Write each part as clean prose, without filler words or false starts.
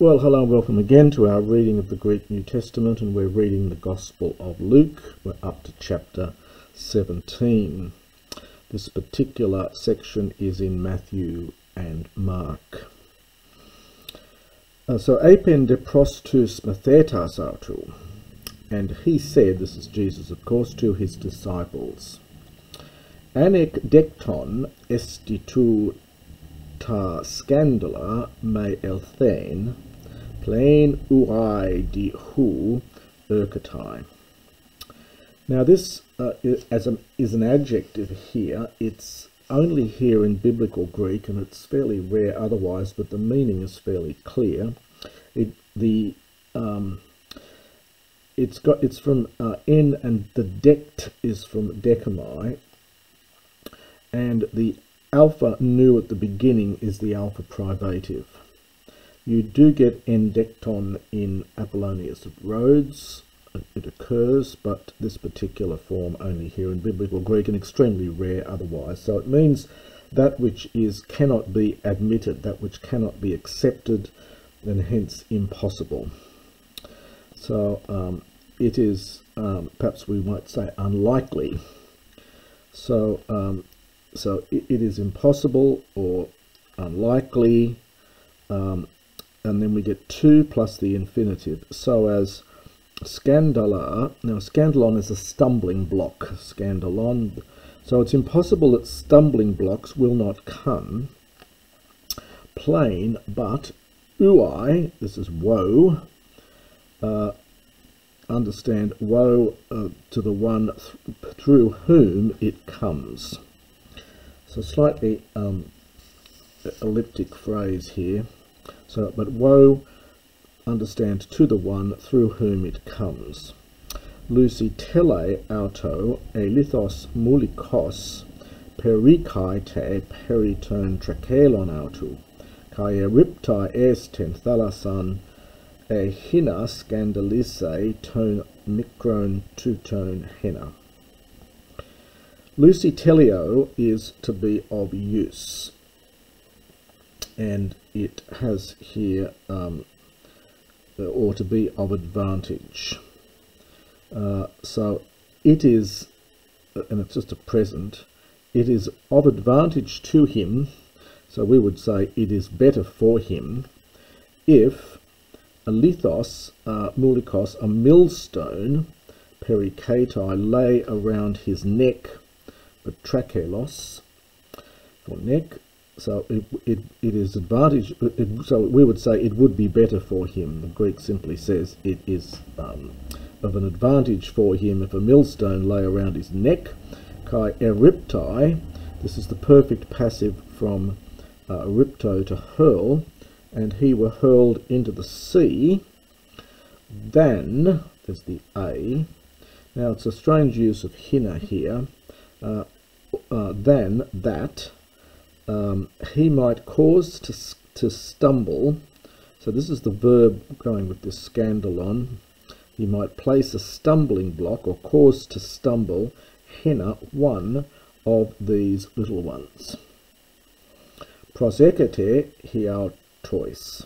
Well, hello and welcome again to our reading of the Greek New Testament, and we're reading the Gospel of Luke. We're up to chapter 17. This particular section is in Matthew and Mark. So apen de prostus mathetas autu, and he said, this is Jesus of course, to his disciples, anekdekton estitu ta scandala me elthein, plain uai di hu erkatai. Now this is an adjective here. It's only here in biblical Greek, and it's fairly rare otherwise, but the meaning is fairly clear. It's from en, and the dect is from decamai, and the alpha nu at the beginning is the alpha privative. You do get endecton in Apollonius of Rhodes. It occurs, but this particular form only here in biblical Greek, and extremely rare otherwise. So it means that which cannot be admitted, that which cannot be accepted, and hence impossible. So it is, perhaps we might say, unlikely. So it is impossible or unlikely, and then we get 2 plus the infinitive, so as scandala. Now scandalon is a stumbling block, scandalon. So it's impossible that stumbling blocks will not come. Plain, but uai, this is woe. Understand woe to the one through whom it comes. So slightly elliptic phrase here. So, but woe, understand, to the one through whom it comes. Lucy tele auto elithos mulikos perikai te periton trakelon autu kai eriptai esten thalasan hina scandalise ton micron tuton hina. Lucy teleo is to be of use, and it has here or to be of advantage. So it is, and it's just a present, it is of advantage to him, so we would say it is better for him, if a lithos, mulikos, a millstone, perikatai, lay around his neck, but trachelos, for neck. So it is advantage. So we would say it would be better for him. The Greek simply says it is of an advantage for him if a millstone lay around his neck. Kai eriptai. This is the perfect passive from ripto, to hurl, and he were hurled into the sea. Then there's the a. Now it's a strange use of hina here. Then that. He might cause to stumble. So this is the verb going with this scandalon. He might place a stumbling block or cause to stumble, hena, one of these little ones. Prosekete hiautois.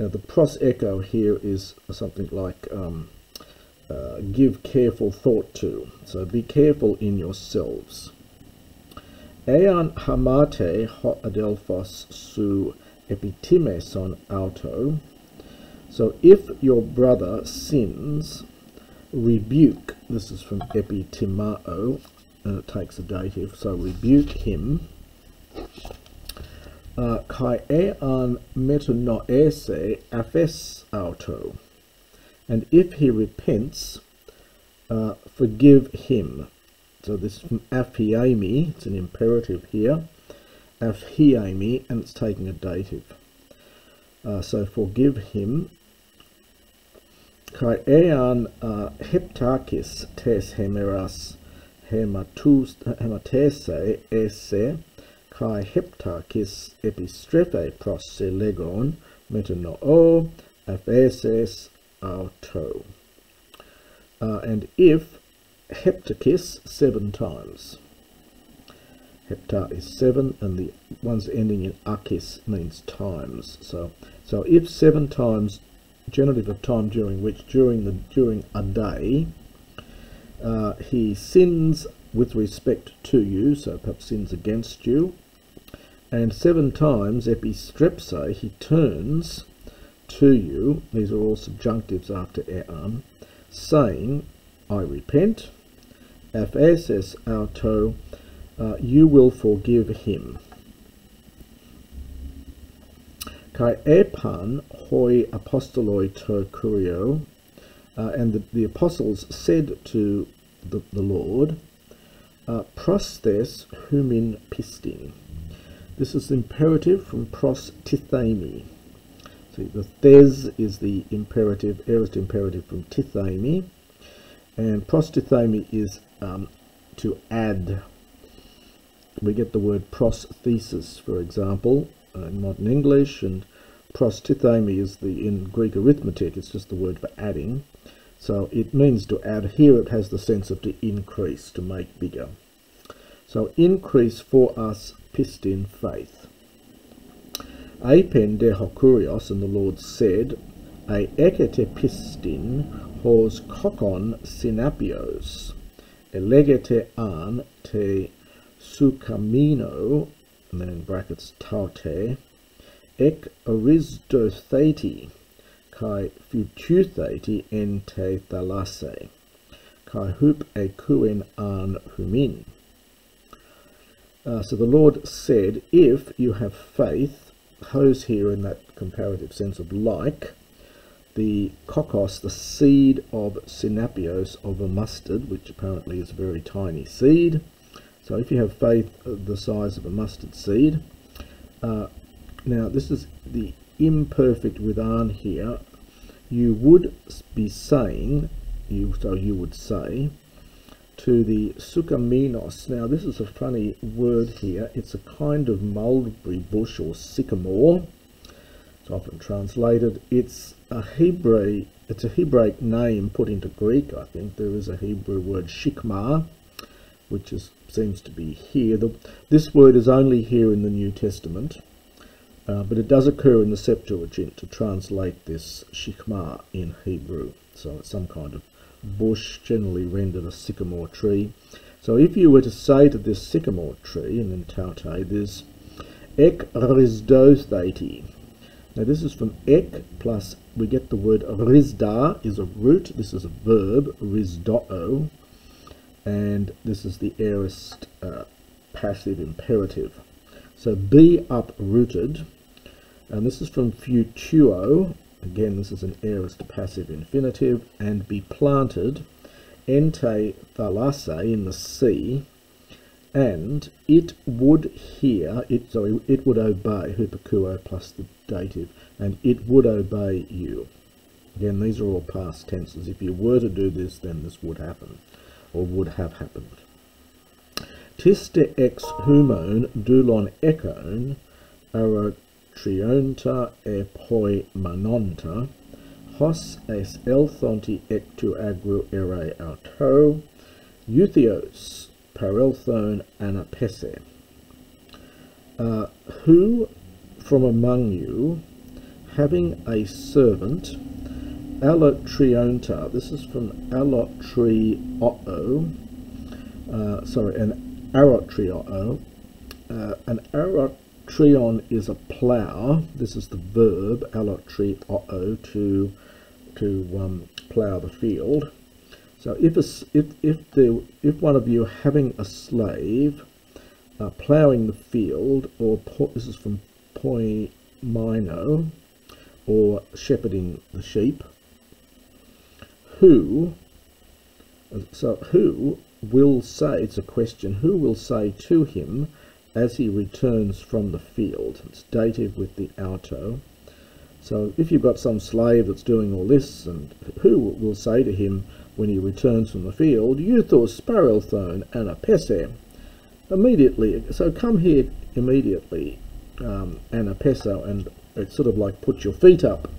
Now the prosecho here is something like give careful thought to. So be careful in yourselves. Ean hamate ho adelphos su epitimeson auto. So if your brother sins, rebuke. This is from epitimao, and it takes a dative, so rebuke him. Kai ean metanoese aphes auto. And if he repents, forgive him. So this is from aphiemi, it's an imperative here, aphiemi, and it's taking a dative. So forgive him. Kai ean heptakis tes hemeras hematese esse, kai heptakis epistrepe prosse legon metanoo apheses auto. And if heptakis 7 times. Hepta is 7, and the ones ending in akis means times. So if 7 times, genitive of time during which, during a day, he sins with respect to you, so perhaps sins against you, and 7 times epistrepse, he turns to you, these are all subjunctives after e'an, saying, I repent, apheses auto, you will forgive him. Kai epan hoi apostoloi to curio, and the apostles said to the Lord, prostes humin pistin. This is imperative from pros tithemi. See, the thes is the imperative, aorist imperative from tithemi, and pros tithemi is to add. We get the word prosthesis, for example, in modern English, and prostithemi is in Greek arithmetic, it's just the word for adding. So it means to add. Here it has the sense of to increase, to make bigger. So increase for us pistin faith. Apen de hokurios, and the Lord said, a ekete pistin hos kokon synapios, elegete an te sukamino, and then in brackets taute, ek arisdotheti, kai fututheti en te thalase, kai hup e kuen an humin. So the Lord said, if you have faith, hos here in that comparative sense of like, the kokos, the seed of synapios, of a mustard, which apparently is a very tiny seed. So if you have faith the size of a mustard seed, now this is the imperfect with an here, you would be saying, you would say, to the sukaminos. Now this is a funny word here, it's a kind of mulberry bush or sycamore, it's often translated, it's a Hebraic name put into Greek, I think. There is a Hebrew word shikmah, which seems to be here. This word is only here in the New Testament, but it does occur in the Septuagint to translate this shikmah in Hebrew. So it's some kind of bush, generally rendered a sycamore tree. So if you were to say to this sycamore tree, and then taute, there's ek risdotheti. Now this is from ek plus, we get the word rizda is a root, this is a verb, rizdo'o, and this is the aorist passive imperative. So be uprooted, and this is from futuo, again this is an aorist passive infinitive, and be planted, ente thalase, in the sea, and it would hear, it would obey, hupakuo plus the dative, and it would obey you. Again, these are all past tenses. If you were to do this, then this would happen, or would have happened. Tiste ex humon dulon ekon, arotrionta e poi manonta, hos es elthonti ectu agru ere auto, euthios parelthon anapese. Who from among you, having a servant, allotrionta, this is from allotrioo, an arotrioo. An arotrion is a plough. This is the verb allotrioo, to plough the field. So if one of you having a slave ploughing the field, or this is from poimino, or shepherding the sheep, who will say, it's a question, who will say to him as he returns from the field? It's dative with the auto. So if you've got some slave that's doing all this, and who will say to him when he returns from the field, euthos parelthon anapese, immediately, so come here immediately, anapeso, and it's sort of like put your feet up,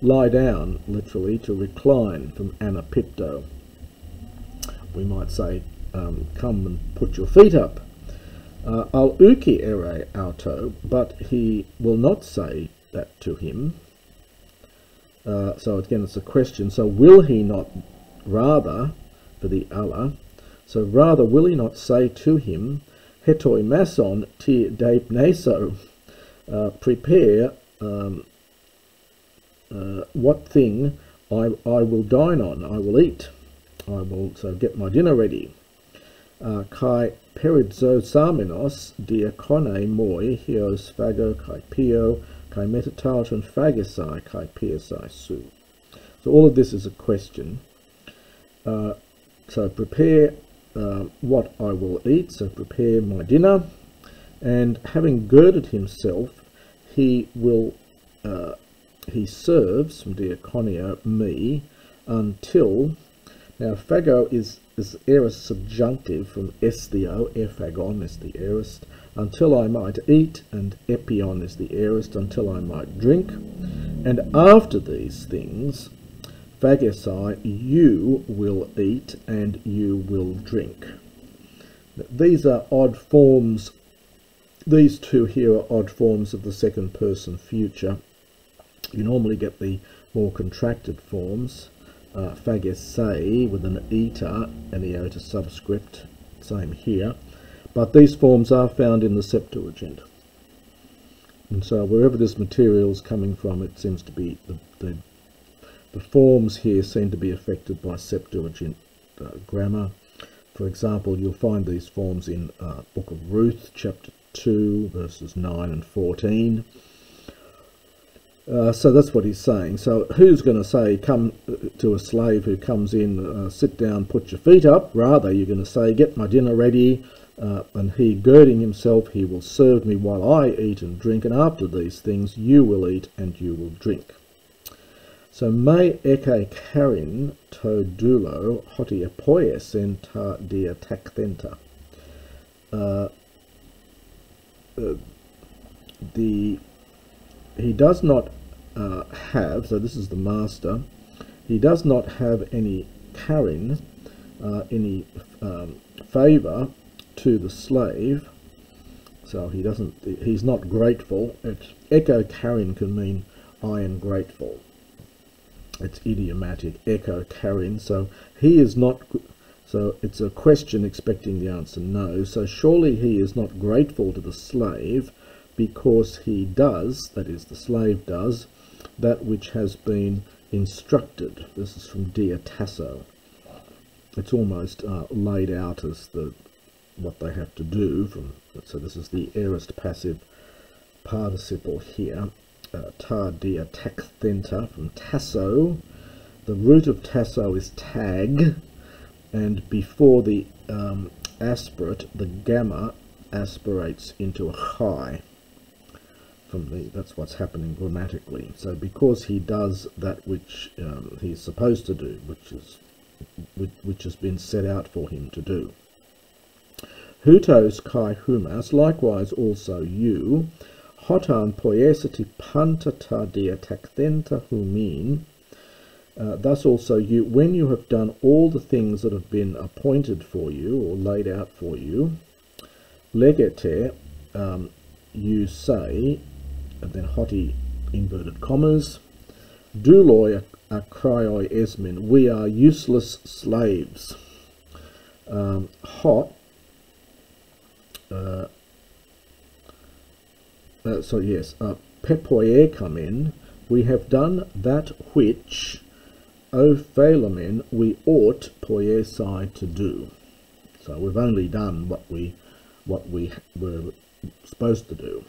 lie down, literally, to recline, from anapipto. We might say, come and put your feet up. Al uki ere auto, but he will not say that to him. So again, it's a question. So will he not rather, for the Allah, so rather will he not say to him, hetoi mason ti deip neso, prepare what thing I will dine on, I will eat, I will so get my dinner ready. Kai peridzo samenos diakone moi hios phago kai pio kai metatauton phagisai kai piasai su. So all of this is a question. So prepare what I will eat, so prepare my dinner, and having girded himself, he will he serves from diaconio me until, now phago is aorist subjunctive from esthio, ephagon is the aorist, until I might eat, and epion is the aorist, until I might drink, and after these things, phagesai, you will eat and you will drink. These are odd forms, these two here are odd forms of the second person future. You normally get the more contracted forms, phagesai with an eta and iota subscript, same here, but these forms are found in the Septuagint. And so wherever this material is coming from, it seems to be, the forms here seem to be affected by Septuagint grammar. For example, you'll find these forms in Book of Ruth, chapter 2, verses 9 and 14. So that's what he's saying. So who's going to say, come to a slave who comes in, sit down, put your feet up? Rather, you're going to say, get my dinner ready, and he, girding himself, he will serve me while I eat and drink, and after these things you will eat and you will drink. So me eke karin to dulo hoti apoies enta dia takthenta. He does not have, so this is the master, he does not have any karin, any favour to the slave, so he doesn't, he's not grateful. Echo karin can mean I am grateful. It's idiomatic, echo karin, so he is not, so it's a question expecting the answer no, so surely he is not grateful to the slave because he does, that is the slave does, that which has been instructed. This is from Dia Tasso. It's almost laid out as what they have to do. So this is the aorist passive participle here. Ta dia takthenta from tasso. The root of tasso is tag, and before the aspirate, the gamma aspirates into a chai. That's what's happening grammatically. So because he does that which he's supposed to do, which has been set out for him to do. Hutos kai humas, likewise also you, hotan poiesati pantata dia takthenta humin, thus also you, when you have done all the things that have been appointed for you or laid out for you, legete, you say, and then hoti inverted commas, douloi akrioi esmin, we are useless slaves. Hot, so yes, pepoie come in, we have done that which, o phalamen, we ought poiesai to do. So we've only done what we were supposed to do.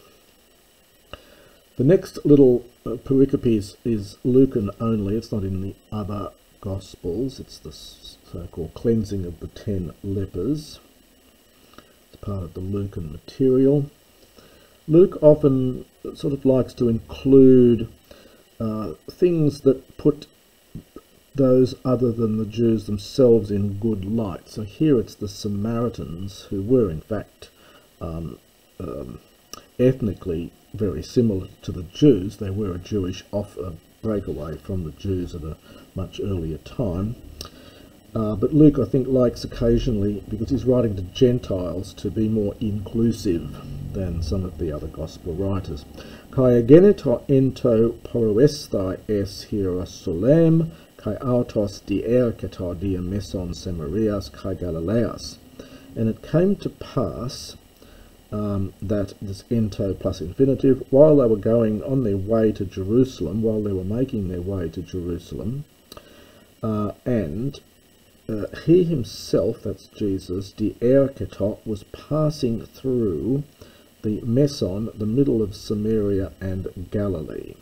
The next little pericope is Lucan only. It's not in the other Gospels. It's the so-called cleansing of the 10 lepers. It's part of the Lucan material. Luke often sort of likes to include things that put those other than the Jews themselves in good light. So here it's the Samaritans, who were in fact ethnically very similar to the Jews. They were a Jewish breakaway from the Jews at a much earlier time. But Luke, I think, likes occasionally, because he's writing to Gentiles, to be more inclusive than some of the other Gospel writers. Kai ageneto ento poroesthai es Hierusalem, kai autos dierketa dia meson Samarias kai Galileas. And it came to pass that this ento plus infinitive, while they were going on their way to Jerusalem, while they were making their way to Jerusalem, and he himself, that's Jesus, dierketot, was passing through the meson, the middle of Samaria and Galilee.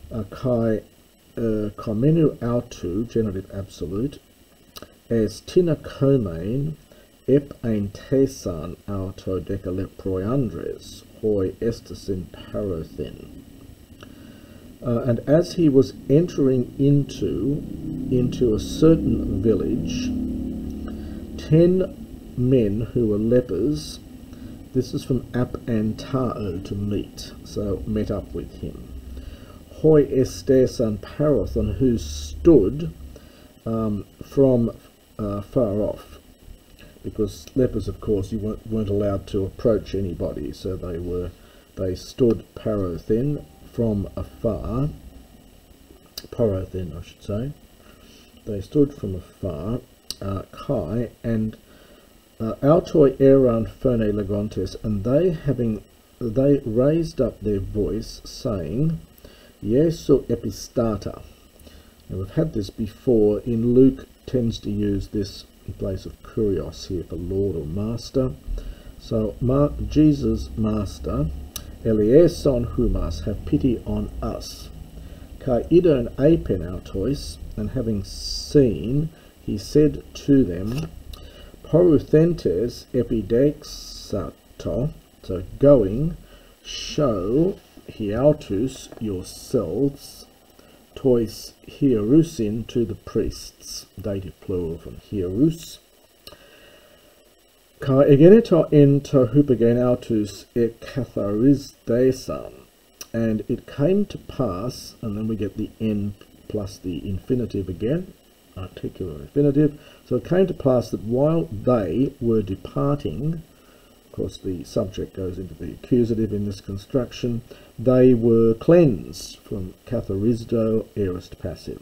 Kai komenu autu, genitive absolute, as tina komein, ep ein tesan auto decaleproandres, hoi estes in parothin. And as he was entering into a certain village, 10 men who were lepers, this is from apantao, to meet, so met up with him. Hoi estes an parathon, who stood from far off, because lepers, of course, you weren't allowed to approach anybody, so they stood parothen, from afar, porothen I should say, they stood from afar, kai, and autoi eran phone legontes, and they raised up their voice, saying, Jesu epistata. Now we've had this before. In Luke, tends to use this in place of kurios here for Lord or Master. So Jesus, Master, Elieson humas, have pity on us. Kai idon apen autois, and having seen, he said to them, Poruthentes epidexato, so going, show hiautus yourselves, tois hierusin, to the priests, dative plural from hierus. Kai egeneto ento hupagen autus ekatharisdesan, and it came to pass, and then we get the n plus the infinitive again, articular infinitive. So it came to pass that while they were departing, of course the subject goes into the accusative in this construction, they were cleansed, from katharisdo, aorist passive.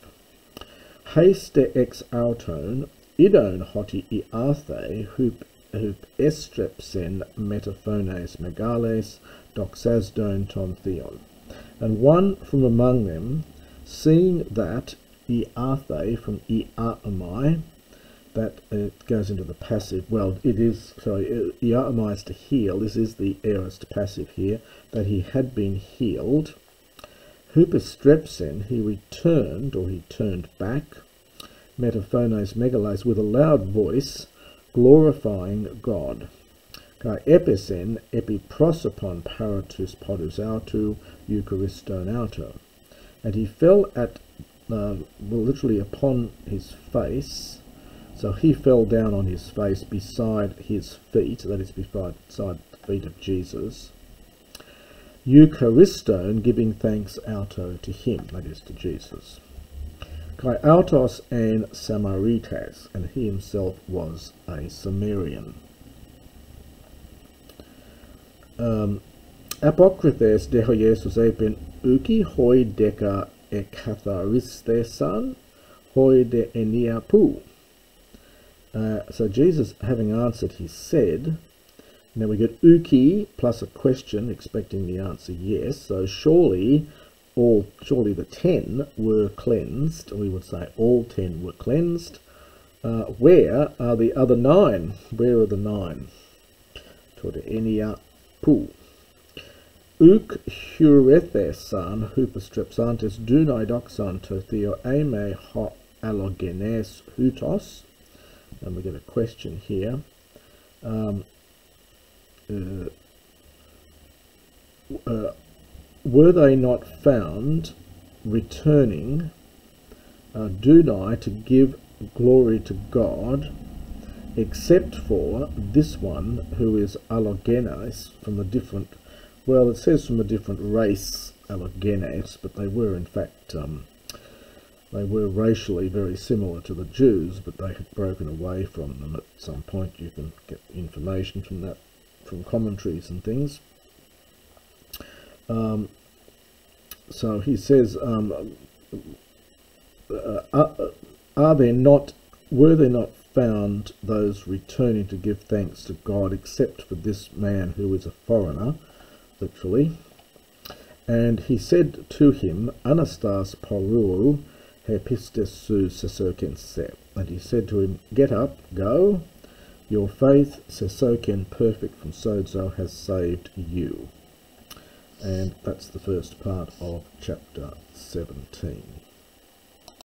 Haste ex auton, idon hoti iathe, hup estrepsen metaphones megales, doxasdon ton theon. And one from among them, seeing that iathe, from iaomai, that it goes into the passive, well, it is, sorry, iaomai is to heal, this is the aorist passive here, that he had been healed. Hupestrepsen, he returned, or he turned back, metaphones megales, with a loud voice, glorifying God. Kai episen epiprosopon paratus podus autu euchariston auto. And he fell at, well, literally upon his face, so he fell down on his face beside his feet, that is beside the feet of Jesus. Euchariston, giving thanks auto, to him, that is to Jesus. Kai autos en Samaritas, and he himself was a Samarian. Apokrithes deho Jesus epen uki hoi deca ekatharisthesan hoi de enia pu. So Jesus, having answered, he said, now we get uki plus a question, expecting the answer yes, so surely the 10 were cleansed, we would say all 10 were cleansed. Where are the other 9? Where are the 9? Tode enia pu. Uk hurethesan hupastrepsantes dunai doxanto theo ame ho allogenes hutos. And we get a question here. Were they not found returning dunai, to give glory to God, except for this one who is allogenes, from a different, well, it says from a different race, allogenes, but they were in fact They were racially very similar to the Jews, but they had broken away from them at some point. You can get information from that, from commentaries and things. So he says, were there not found those returning to give thanks to God except for this man who is a foreigner, literally? And he said to him, Anastas porou hepistesu sesokense. And he said to him, get up, go, your faith, sesoken, perfect from sozo, has saved you. And that's the first part of chapter 17.